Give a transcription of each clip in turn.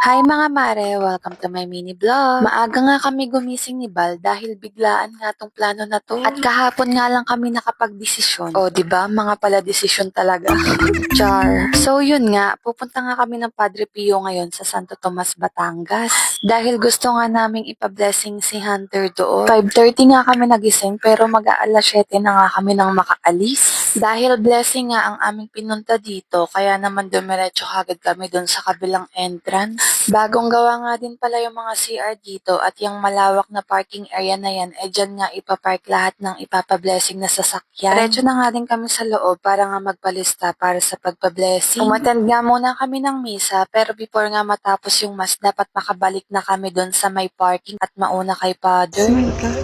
Hi mga mare! Welcome to my mini vlog. Maaga nga kami gumising ni Bal dahil biglaan nga tong plano na to. At kahapon nga lang kami nakapag-desisyon. O, di ba? Mga pala desisyon talaga. Char. So yun nga, pupunta nga kami ng Padre Pio ngayon sa Santo Tomas, Batangas. Dahil gusto nga naming ipa-blessing si Hunter doon. 5:30 nga kami nagising pero mag-aalas 7 na nga kami nang makaalis. Dahil blessing nga ang aming pinunta dito, kaya naman dumiretso kagad kami doon sa kabilang entrance. Bagong gawa nga din pala yung mga CR dito at yung malawak na parking area na yan, dyan nga ipapark lahat ng ipapa-blessing na sasakyan. Diretso na nga din kami sa loob para nga magpalista para sa pagpa-blessing. Umattend nga muna kami ng misa pero before nga matapos yung mass, dapat makabalik na kami doon sa may parking at mauna kay Father. Oh my God.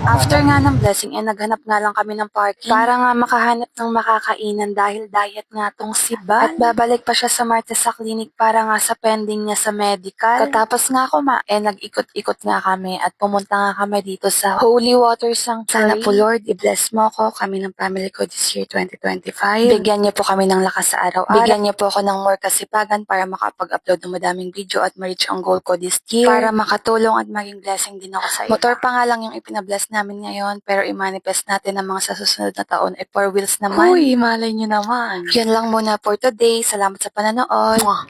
After nga ng blessing, naghanap nga lang kami ng parking para nga makahanap ng makakainan dahil diet nga tong si Bal. At babalik pa siya sa Martes sa clinic para nga sa pending niya sa medical. Katapos nga kumain, nag-ikot-ikot nga kami at pumunta nga kami dito sa Holy Water Sanctuary. Sana po Lord, i-bless mo ko, kami ng family ko this year 2025. Bigyan niyo po kami ng lakas sa araw-araw. Bigyan niyo po ako ng more kasipagan para makapag-upload ng madaming video at ma-reach ang goal ko this year. Para makatulong at maging blessing din ako sa iba. Motor pa nga lang yung ipinabless namin ngayon, pero i-manifest natin ang mga sa susunod na taon ay 4 wheels naman. Uy, malay nyo naman. Yan lang muna for today. Salamat sa pananood. Mwah.